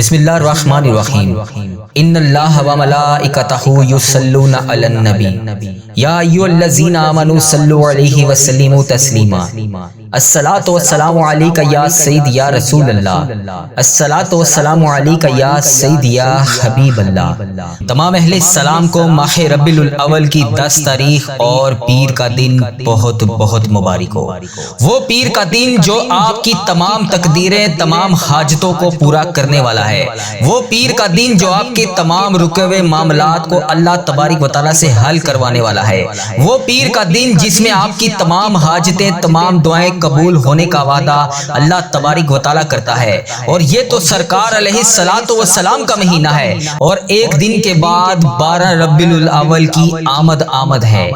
بسم اللہ الرحمن الرحیم ان اللہ و ملائکتہ یصلون علی النبی یا ایھا الذین آمنوا صلوا علیہ وسلموا تسلیما الصلاۃ والسلام علیک یا سید یا رسول اللہ الصلاۃ والسلام علیک یا سید یا حبیب اللہ۔ تمام اہل السلام کو ماہ ربیع الاول کی 10 تاریخ اور پیر کا دن بہت بہت مبارک ہو۔ وہ پیر کا دن جو آپ کی تمام تقدیریں، تمام حاجتوں کو پورا کرنے والا ہے۔ وہ پیر کا دن جو آپ کے تمام رکے ہوئے معاملات کو اللہ تبارک و تعالیٰ سے حل کروانے والا ہے۔ وہ پیر کا دن جس میں آپ کی تمام حاجتیں، تمام دعائیں قبول ہونے کا وعدہ اللہ تبارک و تعالیٰ کرتا ہے۔ اور یہ تو سرکار علیہ الصلوۃ والسلام کا مہینہ ہے، اور ایک دن کے بعد 12 ربیع الاول کی آمد ہے۔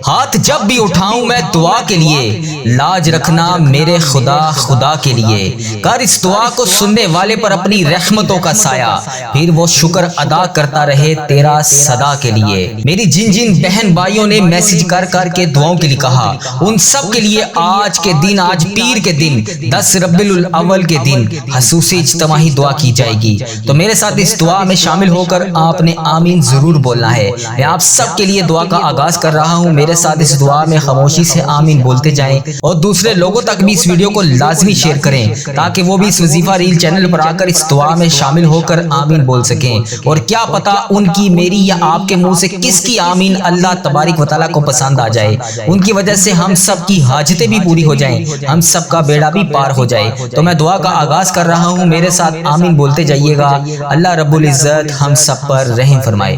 ہاتھ جب بھی اٹھاؤں میں دعا کے لیے، لاج رکھنا میرے خدا کے لیے، کر اس دعا کو سننے والے پر اپنی رحمتوں کا سایہ، پھر وہ شکر ادا کرتا رہے تیرا صدا کے لیے۔ میری جن بہن بھائیوں نے میسج کر کے دعاؤں کے لیے کہا، ان سب کے لیے آج کے دن، آج پیر کے دن 10 ربیع الاول کے دن خصوصی اجتماعی دعا کی جائے گی۔ تو میرے ساتھ اس دعا میں شامل ہو کر آپ نے آمین ضرور بولنا ہے۔ میں آپ سب کے لیے دعا کا آغاز کر رہا ہوں، میرے ساتھ اس دعا میں خاموشی سے آمین بولتے جائیں، اور دوسرے لوگوں تک بھی اس ویڈیو کو لازمی شیئر کریں تاکہ وہ بھی اس وظیفہ ریل چینل پر آ کر اس دعا میں شامل ہو کر آمین بول سکیں۔ اور کیا پتا ان کی، میری یا آپ کے منہ سے کس کی آمین اللہ تبارک و تعالیٰ کو پسند آ جائے، ان کی وجہ سے ہم سب کی حاجتیں بھی پوری ہو جائیں، ہم سب کا بیڑا بھی پار ہو جائے۔ تو میں دعا کا آغاز کر رہا ہوں، میرے ساتھ آمین بولتے جائیے گا۔ اللہ رب العزت ہم سب پر رحم فرمائے۔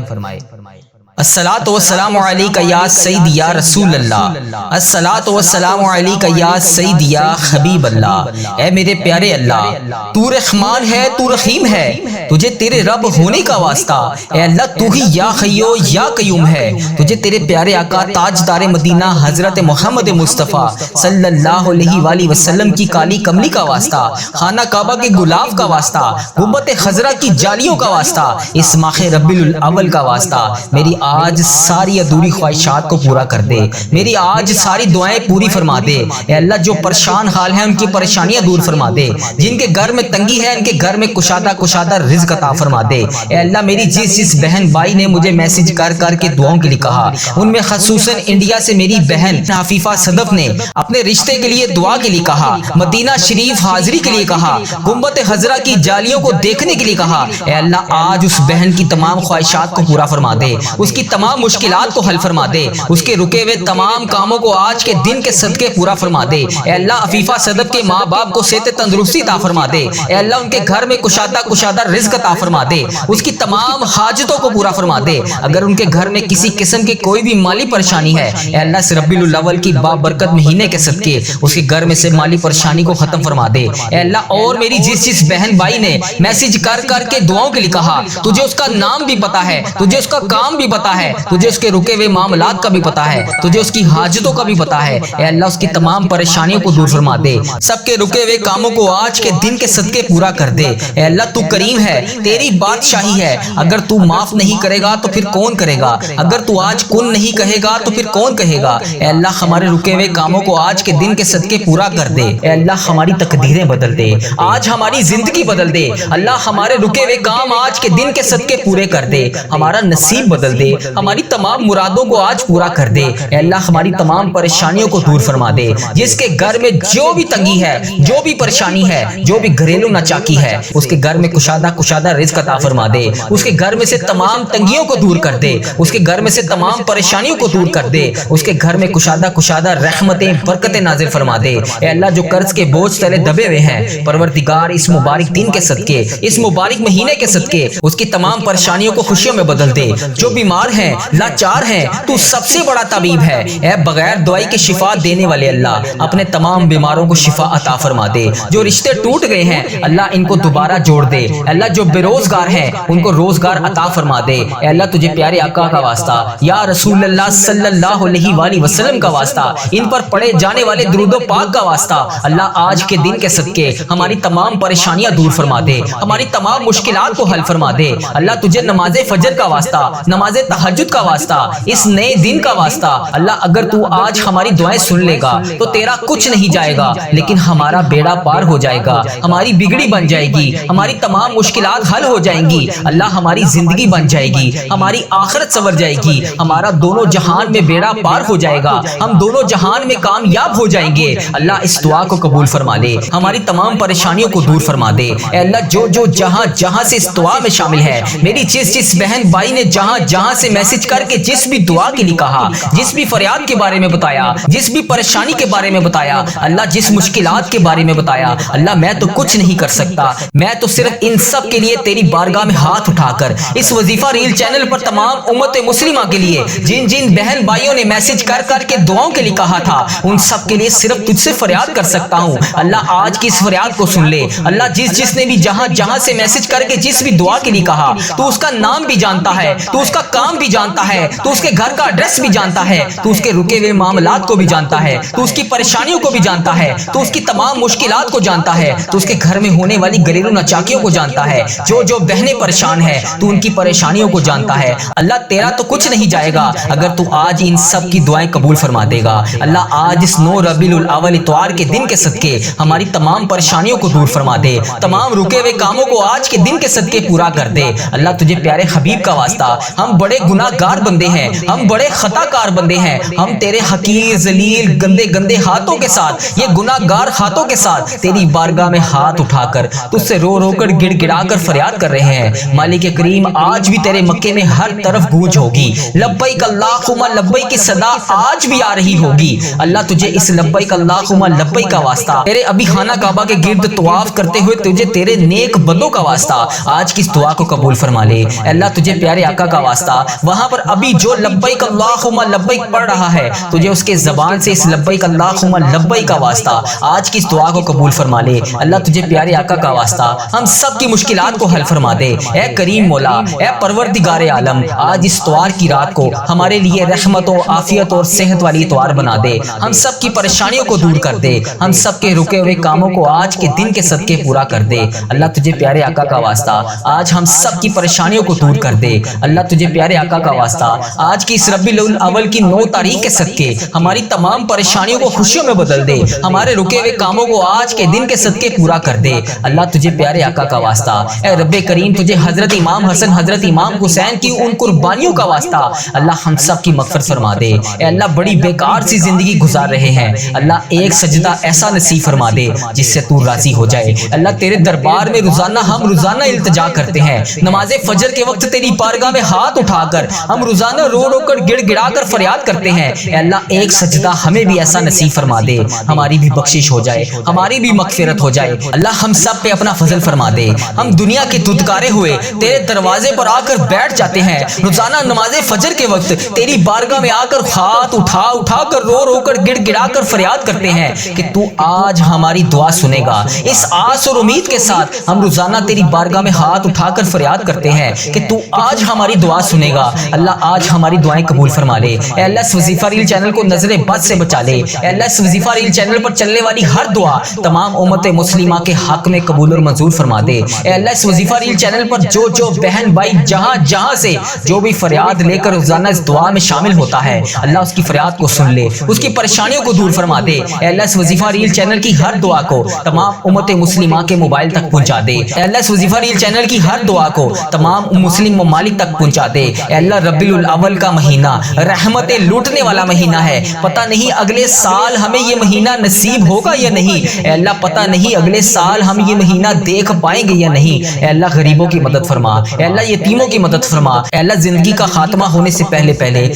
الصلاۃ والسلام علیک یا سید یا رسول اللہ، الصلاۃ والسلام علیک یا سید یا حبیب اللہ۔ اے میرے پیارے اللہ، تو رحمان ہے، تو رحیم ہے، تجھے تیرے رب ہونے کا واسطہ۔ اے اللہ، تو ہی یا حیو یا قیوم ہے، تجھے تیرے پیارے آقا تاجدار مدینہ حضرت محمد مصطفیٰ صلی اللہ علیہ وآلہ وسلم کی کالی کملی کا واسطہ، خانہ کعبہ کے غلاف کا واسطہ، گنبد خضرا کی جالیوں کا واسطہ، اس ماہ ربیع الاول کا واسطہ، میری آج ساری ادھوری خواہشات کو پورا کر دے، میری آج ساری دعائیں پوری فرما دے۔ اے اللہ، جو پریشان حال ہیں ان کی پریشانیاں دور فرما دے، جن کے گھر میں تنگی ہے ان کے گھر میں کشادہ رزق عطا فرما دے۔ اے اللہ، میری جس بہن بھائی نے مجھے میسج کر کے دعاؤں کے لیے کہا، ان میں خصوصاً انڈیا سے میری بہن حفیفہ صدف نے اپنے رشتے کے لیے دعا کے لیے کہا، مدینہ شریف حاضری کے لیے کہا، گنبد خضرا کی جالیوں کو دیکھنے کے لیے کہا۔ اے اللہ، آج اس بہن کی تمام خواہشات کو پورا فرما دے، اس کی تمام مشکلات کو حل فرما دے، اس کے رکے ہوئے تمام کاموں کو آج کے دن کے صدقے پورا فرما دے۔ اے اللہ، عفیفہ صدف کے ماں باپ کو صحت تندرستی عطا فرما دے۔ اے اللہ، ان کے گھر میں کشادہ رزق عطا فرما دے، اس کی تمام حاجتوں کو پورا فرما دے۔ اگر ان کے گھر میں کسی قسم کی کوئی بھی مالی پریشانی ہے، اے اللہ، اس ربیع الاول کی بابرکت مہینے کے صدقے اس کے گھر میں سے مالی پریشانی کو ختم فرما دے۔ اے اللہ، اور میری جس بہن بھائی نے میسج کر کے دعاؤں کے لیے کہا، تجھے اس کا نام بھی پتا ہے، تجھے اس کا کام بھی پتا ہے، تجھے اس کے رکے ہوئے معاملات کا بھی پتا ہے، تجھے اس کی حاجتوں کا بھی پتا ہے۔ اے اللہ، اس کی تمام پریشانیوں کو دور فرما دے، سب کے رکے ہوئے کاموں کو آج کے دن کے صدقے پورا کر دے۔ اے اللہ، تو کریم ہے، تیری بادشاہی ہے، اگر تو معاف نہیں کرے گا تو پھر کون کرے گا، اگر تو آج کن نہیں کہے گا تو پھر کون کہے گا۔ اے اللہ، ہمارے رکے ہوئے کاموں کو آج کے دن کے صدقے پورا کر دے۔ اے اللہ، ہماری تقدیریں بدل دے، آج ہماری زندگی بدل دے۔ اللہ، ہمارے رکے ہوئے کام آج کے دن کے صدقے پورے کر دے، ہمارا نصیب بدل دے، ہماری تمام مرادوں کو آج پورا کر دے۔ اے اللہ، ہماری تمام پریشانیوں کو دور فرما دے، جس کے گھر میں جو بھی تنگی ہے، جو بھی پریشانی ہے، جو بھی گھریلو ناچاکی ہے، اس کے گھر میں کشادہ رزق عطا فرما دے، اس کے گھر میں سے تمام تنگیوں کو دور کر دے، اس کے گھر میں سے تمام پریشانیوں کو دور کر دے، اس کے گھر میں کشادہ رحمتیں برکتیں نازل فرما دے۔ اے اللہ، جو قرض کے بوجھ تلے دبے ہوئے ہیں، پروردگار اس مبارک دن کے صدقے، اس مبارک مہینے کے صدقے اس کی تمام پریشانیوں کو خوشیوں میں بدل دے۔ جو بیمار ہیں، لاچار ہیں، تو سب سے بڑا طبیب ہے۔ اے بغیر دوائی کے شفا دینے والے اللہ، اپنے تمام بیماروں کو شفا عطا فرما دے۔ جو رشتے ٹوٹ گئے ہیں، اللہ ان کو دوبارہ جوڑ دے۔ اللہ، جو بے روزگار ہیں ان کو روزگار عطا فرما دے۔ اے اللہ، تجھے پیارے آقا کا واسطہ، یا رسول اللہ صلی اللہ علیہ وآلہ وسلم کا واسطہ، ان پر پڑھے جانے والے درود و پاک کا واسطہ، اللہ، آج کے دن کے صدقے ہماری تمام پریشانیاں دور فرما دے، ہماری تمام مشکلات کو حل فرما دے۔ اللہ، تجھے نماز فجر کا واسطہ، نماز تہجد کا واسطہ، اس نئے دن کا واسطہ اللہ اگر تو آج ہماری دعائیں سن لے گا تو تیرا کچھ نہیں جائے گا، لیکن ہمارا بیڑا پار ہو جائے گا، ہماری بگڑی بن جائے گی، ہماری تمام مشکلات حل ہو جائیں گی، اللہ ہماری زندگی بن جائے گی، ہماری آخرت سنور جائے گی، ہمارا دونوں جہان میں بیڑا پار ہو جائے گا، ہم دونوں جہان میں کامیاب ہو جائیں گے۔ اللہ اس دعا کو قبول فرما لے، ہماری تمام پریشانیوں کو دور فرما دے۔ اے اللہ جو جہاں سے اس دعا میں شامل ہے، میری جس بہن بھائی نے جہاں سے میسج کر کے جس بھی دعا کے لیے کہا، جس بھی فریاد کے بارے میں بتایا، جس بھی پریشانی کے بارے میں بتایا، اللہ جس مشکلات کے بارے میں بتایا، اللہ میں تو کچھ نہیں کر سکتا، میں تو صرف ان سب کے لیے تیری بارگاہ میں ہاتھ اٹھا کر اس وظیفہ ریل چینل پر تمام امت مسلمہ کے لیے جن بہن بھائیوں نے میسج کر کے دعاؤں کے لیے کہا تھا، ان سب کے لیے صرف تجھ سے فریاد کر سکتا ہوں۔ اللہ آج کی اس فریاد کو سن لے۔ اللہ جس نے بھی جہاں سے میسج کر کے جس بھی دعا کے لیے کہا، تو اس کا نام بھی جانتا ہے، تو اس کا کام بھی جانتا ہے، تو اس کے گھر کا ایڈریس بھی جانتا ہے، تو اس کے رکے ہوئے معاملات کو بھی جانتا ہے، تو اس کی پریشانیوں کو بھی جانتا ہے، تو اس کی تمام مشکلات کو جانتا ہے، تو اس کے گھر میں ہونے والی گھریلو ناچاکیوں کو جانتا ہے، جو بہنیں پریشان ہیں تو ان کی پریشانیوں کو جانتا ہے۔ اللہ تیرا تو کچھ نہیں جائے گا اگر تو آج ان سب کی دعائیں قبول فرما دے گا۔ اللہ آج اس 9 ربیع الاول اتوار کے دن کے صدقے ہماری تمام پریشانیوں کو دور فرما دے، تمام رکے ہوئے کاموں کو آج کے دن کے صدقے پورا کر دے۔ اللہ تجھے پیارے حبیب کا واسطہ، ہم بڑے گناہ گار بندے ہیں، ہم بڑے خطا کار بندے ہیں، ہم تیرے حقیر ذلیل گندے ہاتھوں کے ساتھ، یہ گناہ گار ہاتھوں کے ساتھ تیری بارگاہ میں ہاتھ اٹھا کر تجھ سے رو کر گڑ گڑا کر فریاد کر رہے ہیں۔ مالک کریم آج بھی تیرے مکے میں ہر طرف گونج ہوگی، لبیک اللہم لبیک کی صدا آج بھی آ رہی ہوگی۔ اللہ تجھے اس لبیک اللہم لبیک کا واسطہ، تیرے ابھی خانہ کعبہ کے گرد طواف کرتے ہوئے تجھے تیرے نیک بندوں کا واسطہ آج کی اس دعا کو قبول فرما لے۔ اللہ تجھے پیارے آقا کا واسطہ، وہاں پر ابھی جو لبیک اللہم لبیک پڑھ رہا ہے، تجھے اس کے زبان سے اس لبیک اللہم لبیک کا واسطہ آج کی اس دعا کو قبول فرما لے۔ اللہ تجھے پیارے آقا کا واسطہ ہم سب کی مشکلات کو حل فرما دے۔ اے کریم مولا، اے پروردگار عالم، آج اس اتوار کی رات کو ہمارے لیے رحمت و عافیت اور صحت والی اتوار بنا دے، ہم سب کی پریشانیوں کو دور کر دے، ہم سب کے رکے ہوئے کاموں کو آج کے دن کے صدقے پورا کر دے۔ اللہ تجھے پیارے آقا کا واسطہ آج ہم سب کی پریشانیوں کو دور کر دے۔ اللہ تجھے پیارے آقا کا واسطہ آج کی اس ربیع الاول کی 9 تاریخ کے صدقے ہماری تمام پریشانیوں کو خوشیوں میں بدل دے، ہمارے رکے ہوئے کاموں کو آج کے دن کے صدقے پورا کر دے۔ اللہ تجھے پیارے آقا کا واسطہ، اے رب کریم تجھے حضرت امام حسن، حضرت امام حسین کی ان قربانیوں کا واسطہ اللہ ہم سب کی مغفرت فرما دے۔ اے اللہ بڑی بیکار سی زندگی گزار رہے ہیں، اللہ ایک سجدہ ایسا نصیب فرما دے جس سے تو راضی ہو جائے۔ اللہ تیرے دربار میں ہم روزانہ التجا کرتے ہیں، نماز فجر کے وقت تیری بارگاہ میں ہاتھ اٹھا کر ہم روزانہ رو کر گڑ گڑا کر فریاد کرتے ہیں۔ اے اللہ ایک سجدہ ہمیں بھی ایسا نصیب فرما دے، ہماری بھی بخشش ہو جائے، ہماری بھی مغفرت ہو جائے۔ اللہ ہم سب پہ اپنا فضل فرما دے۔ ہم دنیا کے دھتکارے ہوئے تیرے دروازے پر آ کر بیٹھ جاتے ہیں، روزانہ نماز فجر کے وقت تیری بارگاہ میں آ کر ہاتھ اٹھا کر رو کر گڑ گڑا کر فریاد کرتے ہیں کہ تو آج ہماری دعا سنے گا۔ اس آس اور امید کے ساتھ ہم روزانہ تیری بارگاہ میں ہاتھ اٹھا کر فریاد کرتے ہیں کہ تو آج ہماری دعا سنے گا۔ اللہ آج ہماری دعائیں قبول فرما لے۔ اے اللہ اس وظیفہ ریل چینل کو نظر بد سے بچا لے۔ اے اللہ اس وظیفہ ریل چینل پر چلنے والی ہر دعا تمام امت مسلمہ کے حق میں قبول اور منظور فرما دے۔ اے اللہ اس وظیفہ ریل چینل پر جو بہن بھائی جہاں سے جو بھی فریاد لے کر روزانہ اس دعا میں شامل ہوتا ہے، اللہ اس کی فریاد کو سن لے، اس کی پریشانیوں کو دور فرما دے۔ اے اللہ اس وظیفہ ریل چینل کی ہر دعا کو تمام امت مسلمہ کے موبائل تک پہنچا دے۔ اے اللہ اس وظیفہ ریل چینل کی ہر دعا کو تمام مسلم ممالک تک پہنچا دے۔ اے اللہ ربیع الاول کا مہینہ رحمتیں لوٹنے والا مہینہ ہے، پتہ نہیں اگلے سال ہمیں یہ مہینہ نصیب ہوگا یا نہیں۔ اے اللہ پتہ نہیں اگلے سال ہم یہ مہینہ دیکھ پائیں گے یا نہیں۔ اے اللہ غریبوں کی مدد فرما، اے اللہ یتیموں کی مدد فرما۔ اے اللہ زندگی کا خاتمہ ہونے سے پہلے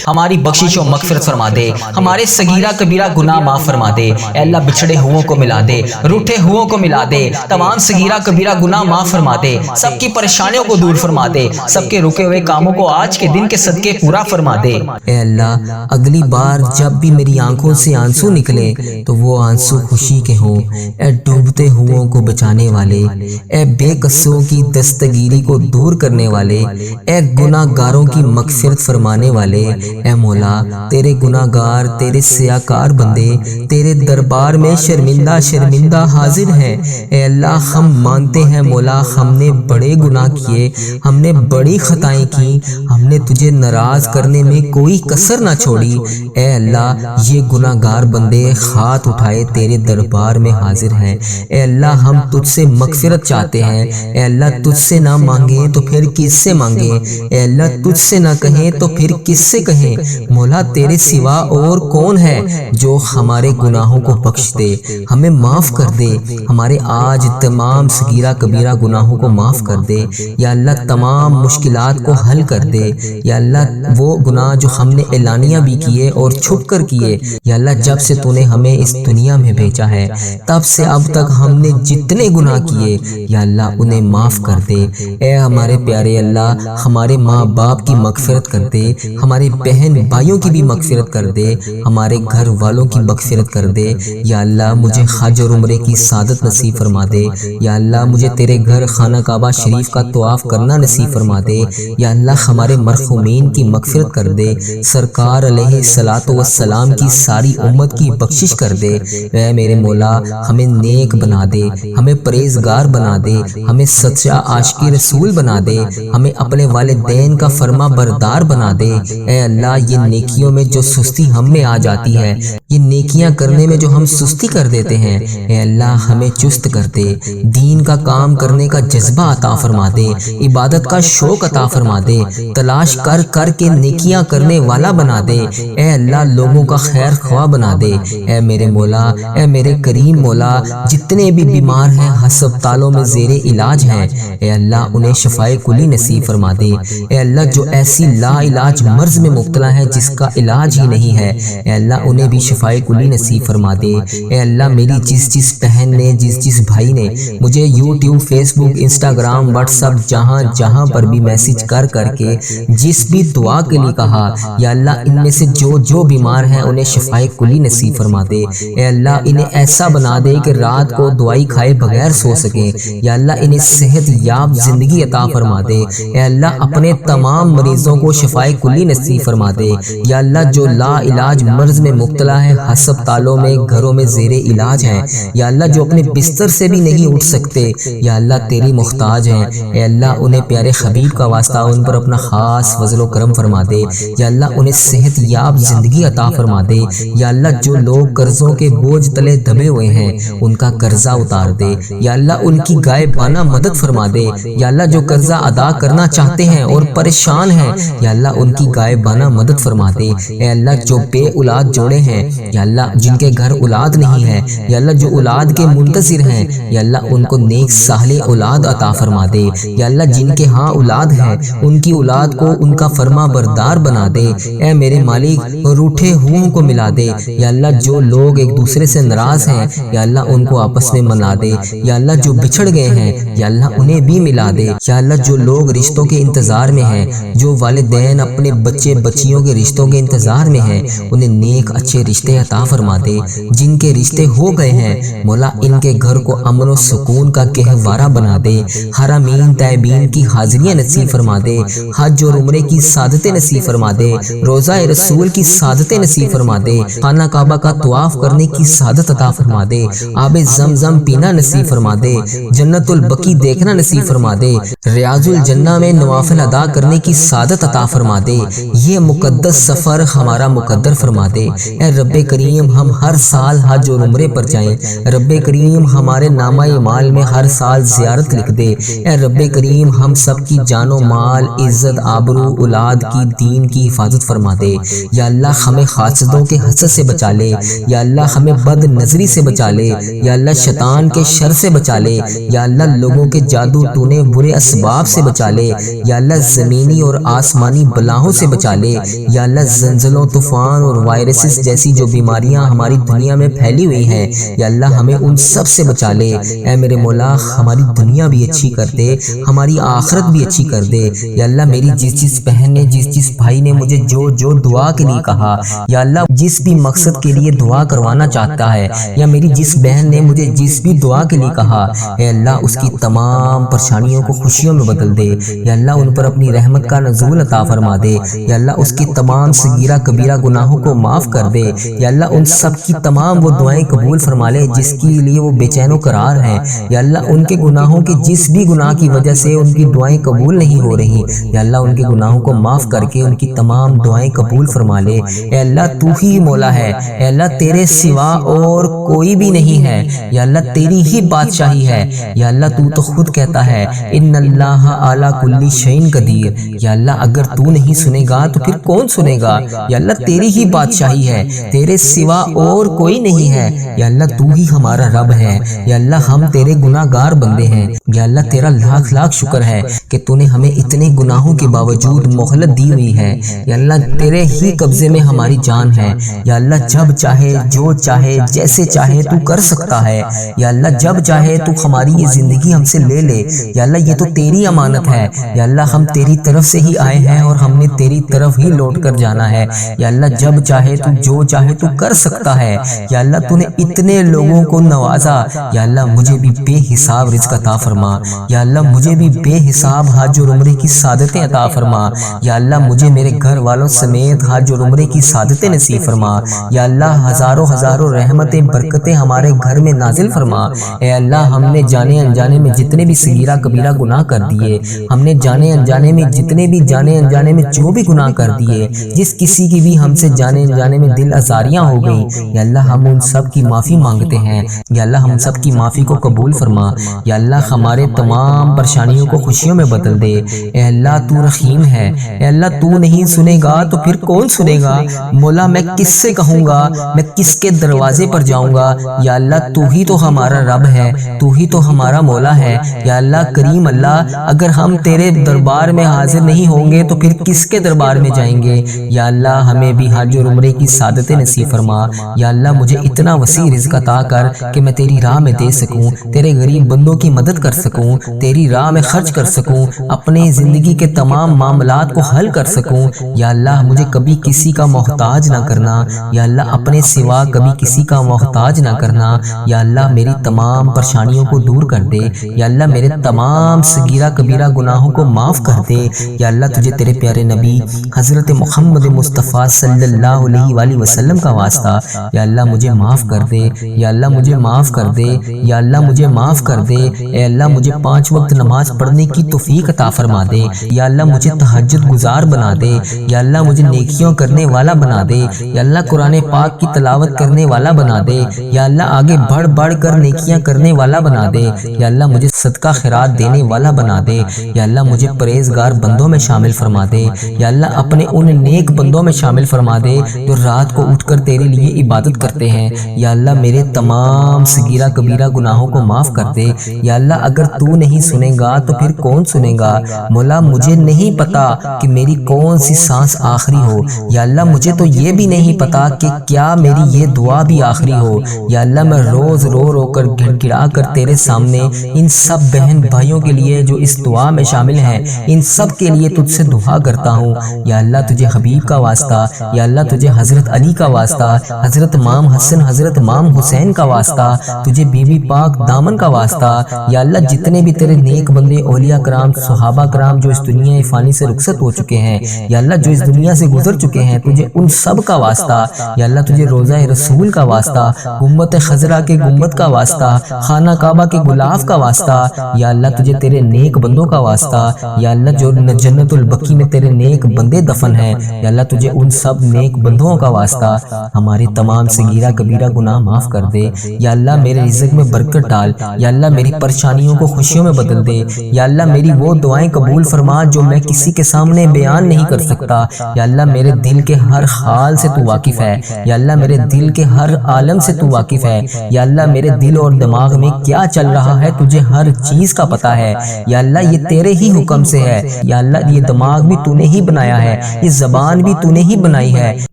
ہماری بخشش و مغفرت فرما دے، ہمارے صغیرہ کبیرہ گناہ معاف فرما دے۔ اے اللہ بچھڑے ہوئوں کو ملا دے، روٹھے ہوئوں کو ملا دے، تمام صغیرہ کبیرہ گناہ معاف فرما دے، سب کی پریشانیوں کو دور فرما دے، سب کے رکے ہوئے کاموں کو آج کے دن کے صدقے پورا فرما دے۔ اے اللہ اگلی بار جب بھی میری آنکھوں سے آنسو نکلے تو وہ آنسو خوشی کے ہوں۔ اے ڈوبتے ہوئوں کو بچانے والے، اے بے قصوں کی دستگیری کو دور کرنے والے، اے گناہ گاروں کی مغفرت فرمانے والے، اے مولا تیرے گناہ گار، تیرے سیاکار بندے تیرے دربار میں شرمندہ حاضر ہیں۔ اے اللہ ہم مانتے ہیں مولا ہم نے بڑے گناہ کیے، ہم نے بڑی خطائیں کی، ہم نے تجھے ناراض کرنے میں کوئی کسر نہ چھوڑی۔ اے اللہ یہ گناہ گار بندے ہاتھ اٹھائے تیرے دربار میں حاضر ہیں۔ اے اللہ ہم تجھ سے مغفرت چاہتے ہیں۔ اے اللہ تجھ سے نہ مانگیں تو پھر کس سے مانگیں؟ اے اللہ تجھ سے نہ کہیں تو پھر کس سے کہیں؟ مولا تیرے سوا اور کون ہے جو ہمارے گناہوں کو بخش دے، ہمیں معاف کر دے، ہمارے آج تمام صغیرہ کبیرہ گناہوں کو معاف کر دے۔ یا اللہ تمام مشکلات کو حل کر دے۔ یا اللہ وہ گناہ جو ہم نے اعلانیہ بھی کیے اور چھپ کر کیے، یا اللہ جب سے تو نے ہمیں اس دنیا میں بھیجا ہے تب سے اب تک ہم نے جتنے گناہ کیے یا اللہ انہیں معاف کر دے۔ اے ہمارے پیارے اللہ ہمارے ماں باپ کی مغفرت کر دے، ہمارے بہن بھائیوں کی بھی مغفرت کر دے، ہمارے گھر والوں کی مغفرت کر دے۔ یا اللہ مجھے حج اور عمرے کی سعادت نصیب فرما دے۔ یا اللہ مجھے تیرے گھر خانہ کعبہ شریف کا طواف کرنا نصیب فرما دے۔ یا اللہ ہمارے مرحومین کی مغفرت کر دے، سرکار علیہ الصلوۃ والسلام کی ساری امت کی بخشش کر دے۔ اے میرے مولا ہمیں نیک بنا دے، ہمیں پرہیزگار بنا دے، ہمیں سچا عاشق رسول بنا دے، ہمیں اپنے والدین کا فرما بردار بنا دے۔ اے اللہ یہ نیکیوں میں جو سستی ہم میں آ جاتی ہے، یہ نیکیاں کرنے میں جو ہم سستی کر دیتے ہیں، اے اللہ ہمیں چست کر دے، دین کا کام کرنے کا جذبہ عطا فرما دے، عبادت کا شوق عطا فرما دے، تلاش کر کر کے نیکیاں کرنے والا بنا دے۔ اے اللہ لوگوں کا خیر خواہ بنا دے۔ اے میرے مولا، اے میرے کریم مولا، جتنے بھی بیمار ہیں ہسپتالوں میں زیر علاج ہیں، اے اللہ انہیں شفائے کلی نصیب فرما دے۔ اے اللہ جو ایسی لا علاج مرض میں مبتلا ہے جس کا علاج ہی نہیں ہے، اے اللہ انہیں بھی شفائے کلی نصیب فرما دے۔ اے اللہ میری جس بہن نے جس بھائی نے مجھے یوٹیوب، فیس بک، انسٹاگرام، واٹس ایپ جہاں پر بھی میسج کر کے جس بھی دعا کے لیے کہا، یا اللہ ان میں سے جو بیمار ہیں انہیں شفائے کلی نصیب فرما دے۔ اے اللہ انہیں ایسا بنا دے کہ رات کو دوائی کھائے بغیر سو سکیں۔ یا اللہ انہیں صحت یاب زندگی عطا فرما دے۔ اے اللہ اپنے تمام مریضوں کو شفائے کلی نصیب فرما دے۔ یا اللہ جو لا علاج مرض میں مبتلا ہے ہسپتالوں میں، گھروں میں زیر علاج ہیں، یا اللہ جو اپنے بستر سے بھی نہیں اٹھ سکتے، یا اللہ تیری محتاج ہیں، اے اللہ انہیں پیارے حبیب کا واسطہ ان پر اپنا خاص فضل و کرم فرما دے۔ یا اللہ انہیں صحت یاب زندگی عطا فرما دے۔ یا اللہ جو لوگ قرضوں کے بوجھ تلے دبے ہوئے ہیں ان کا قرضہ اتار دے۔ یا اللہ ان کی غائبانہ مدد فرما دے۔ یا اللہ جو قرضہ ادا کرنا چاہتے ہیں اور پریشان ہیں، یا اللہ ان کی غائبانہ مدد فرما دے۔ اے اللہ جو بے اولاد جوڑے ہیں، یا اللہ جن کے گھر اولاد نہیں ہے، یا اللہ جو اولاد کے منتظر ہیں، یا اللہ ان کو نیک صالح اولاد عطا فرما دے۔ یا اللہ جن کے ہاں اولاد ہے ان کی اولاد کو ان کا فرما بردار بنا دے۔ اے میرے مالک روٹھے ہوئوں کو ملا دے۔ یا اللہ جو لوگ ایک دوسرے سے ناراض ہیں، یا اللہ ان کو آپس میں ملا دے۔ یا اللہ جو بچھڑ گئے ہیں، یا اللہ انہیں بھی ملا دے۔ یا اللہ جو لوگ رشتوں کے انتظار میں ہیں، جو والدین اپنے بچے بچیوں کے رشتوں کے انتظار میں ہیں، انہیں نیک اچھے رشتے عطا فرما دے۔ جن کے رشتے ہو گئے ہیں مولا ان کے گھر کو امن و سکون کا گہوارہ بنا دے۔ حرمین طیبین کی حاضریاں نصیب فرما دے، حج اور عمرے کی سعادتیں نصیب فرما دے، روزہ رسول کی سعادتیں نصیب فرما دے، خانہ کعبہ کا طواف کرنے کی سعادت عطا فرما دے، آب زمزم پینا نصیب فرما دے، جنت البقیع دیکھنا نصیب فرما دے، ریاض الجنہ میں نوافل ادا کرنے کی سعادت عطا فرما دے۔ یہ مقدس سفر ہمارا مقدر فرما دے۔ اے رب کریم ہم ہر سال حج اور عمرے پر جائیں۔ رب کریم ہمارے نامہ اعمال میں ہر سال زیارت لکھ دے۔ اے رب کریم ہم سب کی جان و مال، عزت، آبرو، اولاد کی، دین کی حفاظت فرما دے۔ یا اللہ ہمیں حاسدوں کے حسد سے بچا لے۔ یا اللہ ہمیں بد نظری سے بچا لے۔ یا اللہ شیطان کے شر سے بچا لے۔ یا اللہ لوگوں کے جادو ٹونے برے اسباب سے بچا لے۔ یا اللہ زمینی اور آسمانی بلاؤں سے بچا لے۔ یا اللہ زلزلوں، طوفان اور وائرسز جیسی جو بیماریاں ہماری دنیا میں پھیلی ہوئی ہیں، یا اللہ ہمیں ان سب سے بچا لے۔ اے میرے مولا ہماری دنیا بھی اچھی کر دے، ہماری آخرت بھی اچھی کر دے۔ یا اللہ میری جس بہن نے جس بھائی نے مجھے جو دعا کے لیے کہا، یا اللہ جس بھی مقصد کے لیے دعا کروانا چاہتا ہے، یا میری جس بہن نے مجھے جس بھی دعا کے لیے کہا، اے اللہ اس کی تمام پریشانیوں کو خوشیوں میں بدل دے۔ یا اللہ ان پر اپنی رحمت کا نزول عطا فرما دے۔ یا اللہ اس کی تمام صغیرہ کبیرہ گناہوں کو معاف کر دے۔ یا اللہ ان سب کی تمام وہ دعائیں قبول فرما لے جس کے لیے وہ بے چین و قرار ہیں۔ یا اللہ ان کے گناہوں کے جس بھی گناہ کی وجہ سے ان کی دعائیں قبول نہیں ہو رہی، یا اللہ ان کے گناہوں کو معاف کر کے ان کی تمام دعائیں قبول فرما لے۔ اے اللہ تو ہی مولا ہے، اے اللہ تیرے سوا اور کوئی بھی نہیں ہے، یا اللہ تیری ہی بادشاہی ہے، یا اللہ تو خود کہتا ہے ان اللہ علی کل شیء قدیر۔ یا اللہ اگر تو نہیں سنے گا تو پھر کون سنے گا؟ یا اللہ تیری ہی بادشاہی ہے، تیرے سوا اور کوئی نہیں ہے، یا اللہ تو ہی ہمارا رب ہے، یا اللہ ہم تیرے گناہ گار بندے ہیں۔ یا اللہ تیرا لاکھ لاکھ شکر ہے کہ تو نے ہمیں اتنے گناہوں کے باوجود مہلت دی ہوئی ہے، یا اللہ تیرے ہی قبضے میں ہماری جان ہے، یا اللہ جب چاہے جو چاہے جیسے چاہے تو کر سکتا ہے، یا اللہ جب چاہے تو ہماری یہ زندگی ہم سے لے لے، یا اللہ یہ تو تیری امانت ہے، یا اللہ ہم تیری طرف سے ہی آئے ہیں اور ہم نے تیری طرف ہی لوٹ کر جانا ہے، یا اللہ جب چاہے تو جو چاہے تو کر سکتا ہے، یا اللہ تو نے اتنے لوگوں کو نوازا، یا اللہ مجھے بھی بے حساب رزق عطا فرما، یا اللہ مجھے بھی بے حساب حج اور عمرے کی سعادتیں عطا فرما، یا اللہ مجھے میرے گھر والوں سمیت حج اور عمرے کی سعادتیں نصیب فرما، یا اللہ ہزاروں ہزاروں رحمتیں برکتیں ہمارے گھر میں نازل فرما۔ اے اللہ ہم نے جانے انجانے میں جتنے بھی صغیرہ کبیرہ گناہ کر دیے، ہم نے جانے انجانے میں جتنے بھی جانے انجانے میں جو بھی گناہ کر دیے، جس کسی کی بھی ہم سے جانے انجانے میں دل آزاریاں ہو گئیں، یا اللہ ہم ان سب کی معافی مانگتے ہیں، یا اللہ ہم سب کی معافی کو قبول فرما، یا اللہ ہمارے تمام پریشانیوں کو خوشیوں میں بدل دے۔ اے اللہ تو رحیم ہے، اے اللہ تو نہیں سنے گا تو پھر کون سنے گا؟ مولا میں کس سے کہوں گا، میں کس کے دروازے پر جاؤں گا؟ یا اللہ تو ہی تو ہمارا رب ہے، تو ہی تو ہمارا مولا ہے، یا اللہ کریم اللہ اگر ہم تیرے دربار میں حاضر نہیں ہوں گے تو پھر کس کے دربار میں جائیں گے؟ یا اللہ ہمیں بھی حج اور عمرے کی سعادتیں نصیب فرما، یا اللہ مجھے اتنا وسیع رزق عطا کر کہ میں تیری راہ میں دے سکوں، تیرے غریب بندوں کی مدد کر سکوں، تیری راہ میں خرچ کر سکوں، اپنے زندگی کے تمام معاملات کو حل کر سکوں۔ یا اللہ مجھے کبھی کسی کا محتاج نہ کرنا، یا اللہ اپنے سوا کبھی کسی کا محتاج نہ کرنا، یا اللہ میری تمام پریشانیوں کو دور کر دے، یا اللہ میرے تمام صغیرہ کبیرہ گناہوں کو معاف کر دے۔ یا اللہ تجھے تیرے پیارے نبی حضرت محمد مصطفیٰ صلی اللہ علیہ وآلہ وسلم کا واسطہ یا اللہ مجھے معاف کر دے، یا اللہ مجھے معاف کر دے، یا اللہ مجھے معاف کر دے۔ اے اللہ مجھے 5 وقت نماز پڑھنے کی توفیق عطا فرما دے، یا اللہ مجھے تہجد گزار بنا دے، یا اللہ مجھے نیکیوں کرنے والا بنا دے، یا اللہ قرآن پاک کی تلاوت کرنے والا بنا دے، یا اللہ آگے بڑھ بڑھ کر نیکیاں کرنے والا بنا دے، یا اللہ مجھے صدقہ خیرات دینے والا بنا دے، یا اللہ مجھے پرہیزگار بندوں میں شامل فرما دے، یا اللہ اپنے ان نیک بندوں میں شامل فرما دے جو رات کو اٹھ کر تیرے لیے عبادت کرتے ہیں۔ یا اللہ میرے تمام صغیرہ کبیرہ گناہوں کو معاف کر دے، یا اللہ اگر تو نہیں سنے گا تو پھر کون سنے گا؟ مولا مجھے نہیں پتا کہ میری کون سی سانس آخری ہو، یا اللہ مجھے تو یہ بھی نہیں پتا کہ کیا میری یہ دعا بھی آخری ہو۔ یا اللہ میں روز رو رو کر گڑ گڑا کر تیرے سامنے ان سب بہن بھائیوں کے لیے جو اس دعا میں شامل ہیں، ان سب کے لیے تجھ سے دعا کرتا ہوں۔ یا اللہ تجھے حبیب کا واسطہ، یا اللہ تجھے حضرت علی کا واسطہ، حضرت امام حسن حضرت امام حسین کا واسطہ، تجھے بی بی پاک دامن کا واسطہ، یا اللہ جتنے بھی تیرے نیک بندے اولیاء کرام صحابہ کرام جو اس دنیا فانی سے رخصت ہو چکے ہیں، یا اللہ جو اس دنیا سے گزر چکے ہیں، تجھے ان سب کا واسطہ، یا اللہ تجھے روضہ رسول کا واسطہ، گنبد خضرا کے گنبد کا واسطہ، خانہ کعبہ کے غلاف کا واسطہ، یا اللہ تجھے تیرے نیک بندوں کا واسطہ، یا اللہ جو جنت البقیع میں تیرے نیک بندے دفن ہیں، یا اللہ تجھے ان سب نیک بندوں کا واسطہ، ہمارے تمام صغیرہ کبیرہ گناہ معاف کر دے، یا اللہ میرے رزق میں برکت ڈال، یا اللہ میری پریشانیوں کو خوشیوں میں بدل دے، یا اللہ میری وہ دعائیں قبول فرما جو میں کسی کے سامنے بیان نہیں کر سکتا، یا اللہ میرے دل کے ہر حال سے تو واقف ہے، یا اللہ میرے دل کے ہر عالم سے تو واقف ہے، یا اللہ میرے دل اور دماغ میں کیا چل رہا ہے تجھے ہر چیز کا پتہ ہے، یا اللہ یہ تیرے ہی حکم سے ہے، یا اللہ یہ دماغ بھی تو نے ہی بنایا ہے، یہ زبان بھی تو نے ہی بنائی ہے،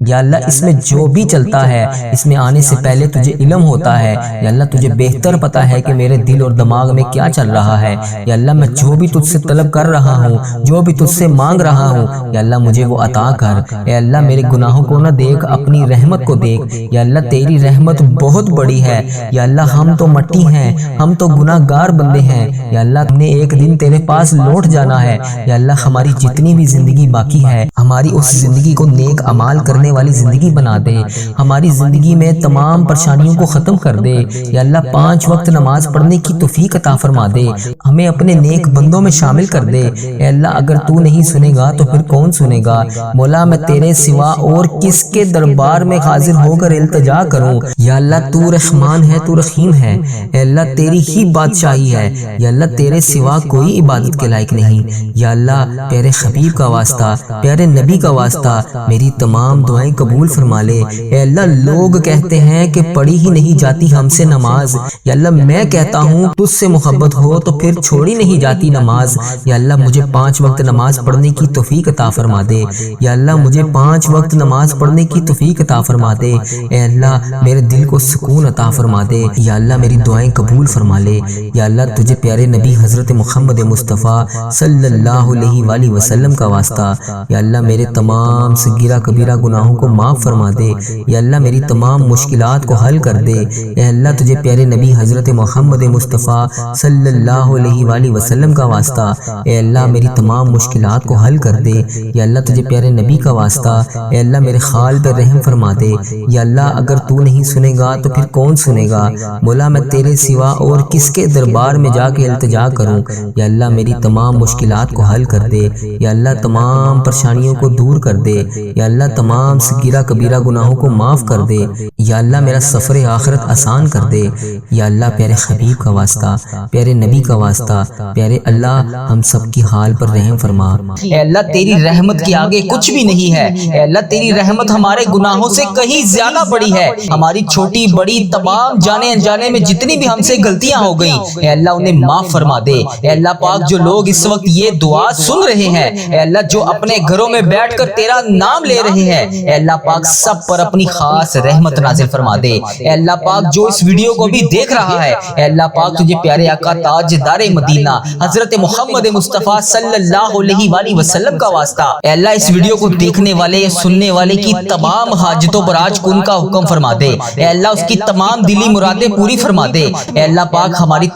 یا اللہ اس میں جو بھی چلتا ہے اس میں آنے سے پہلے تجھے علم ہوتا ہے، یا اللہ تجھے بہتر پتہ ہے کہ میرے دل اور دماغ میں کیا چل رہا ہے، یا اللہ میں جو بھی تجھ سے طلب کر رہا ہوں، جو بھی تجھ سے مانگ رہا ہوں، یا اللہ مجھے وہ عطا کر۔ اے اللہ میرے گناہوں کو نہ دیکھ، اپنی رحمت کو دیکھ، یا اللہ تیری رحمت بہت بڑی ہے، یا اللہ ہم تو مٹی ہیں، ہم تو گناہ گار بندے ہیں، یا اللہ ہم نے ایک دن تیرے پاس لوٹ جانا ہے، یا اللہ ہماری جتنی بھی زندگی باقی ہے ہماری اس زندگی کو نیک اعمال کرنے والی زندگی بنا دے، ہماری زندگی میں تمام پریشانیوں کو ختم کر دے، یا اللہ 5 وقت نماز پڑھنے کی توفیق عطا فرما دے، ہمیں اپنے نیک بندوں میں شامل کر دے۔ اے اللہ اگر تو نہیں سنے گا تو پھر کون سنے گا؟ مولا میں تیرے سوا اور کس کے دربار میں حاضر ہو کر التجا کروں؟ یا اللہ تو رحمان ہے، تو رحیم ہے، اے اللہ تیری ہی بادشاہی ہے، یا اللہ تیرے سوا کوئی عبادت کے لائق نہیں۔ یا اللہ پیارے حبیب کا واسطہ، پیارے نبی کا واسطہ میری تمام دعائیں قبول فرما لے۔ اے اللہ لوگ کہتے ہیں کہ پڑھی ہی نہیں جاتی ہم سے نماز، یا اللہ میں کہتا ہوں تجھ سے محبت ہو تو پھر چھوڑی نہیں جاتی نماز۔ یا اللہ مجھے 5 وقت نماز پڑھنے کی توفیق عطا فرما دے، یا اللہ مجھے 5 وقت نماز پڑھنے کی توفیق عطا فرما دے۔ اے اللہ میرے دل کو سکون عطا فرما دے، یا اللہ میری دعائیں قبول فرما لے۔ یا اللہ تجھے پیارے نبی حضرت محمد مصطفیٰ صلی اللہ علیہ وآلہ وسلم کا واسطہ، یا اللہ میرے تمام صغیرہ کبیرہ گناہوں کو معاف فرما دے، یا اللہ میری تمام مشکلات کو حل کر دے۔ اے اللہ تجھے پیارے نبی حضرت محمد مصطفیٰ صلی اللہ علیہ وآلہ وسلم کا واسطہ، اے اللہ میری تمام مشکلات کو حل کر دے۔ یا اللہ تجھے پیارے نبی کا واسطہ، اے اللہ میرے خال پر رحم فرما دے۔ یا اللہ اگر تو نہیں سنے گا تو پھر کون سنے گا؟ مولا میں تیرے سوا اور کس کے دربار میں جا کے التجا کروں؟ یا اللہ میری تمام مشکلات کو حل کر دے، یا اللہ تمام پریشانیوں کو دور کر دے، یا اللہ تمام صغیرہ کبیرہ گناہوں کو معاف کر دے، یا اللہ میرا سفر آخرت آسان کر دے۔ یا اللہ پیارے حبیب کا واسطہ، پیارے نبی کا واسطہ، پیارے اللہ ہم سب کی حال پر رحم فرما۔ اے اللہ تیری رحمت کے آگے کچھ بھی نہیں ہے، اے اللہ تیری رحمت ہمارے گناہوں سے کہیں زیادہ بڑی ہے۔ ہماری چھوٹی بڑی تمام جانے انجانے میں جتنی بھی ہم سے غلطیاں ہو گئیں، اے اللہ انہیں معاف فرما دے۔ اے اللہ پاک جو لوگ اس وقت یہ دعا سن رہے ہیں، اے اللہ جو اپنے گھروں میں بیٹھ کر تیرا نام لے رہے ہیں، اے اللہ پاک سب پر اپنی خاص رحمت نازل فرما دے۔ اے اللہ پاک جو اس ویڈیو کو بھی دیکھ رہا ہے، اے اللہ پاک تجھے پیارے آقا تاجدار مدینہ حضرت محمد مصطفیٰ صلی اللہ علیہ وآلہ وسلم کا واسطہ، اے اللہ اس ویڈیو کو دیکھنے والے سننے والے کی تمام حاجتوں پر آج کن کا حکم فرما دے۔ اے اللہ اس کی تمام دلی مرادیں پوری فرما دے۔ اے اللہ پاک ہماری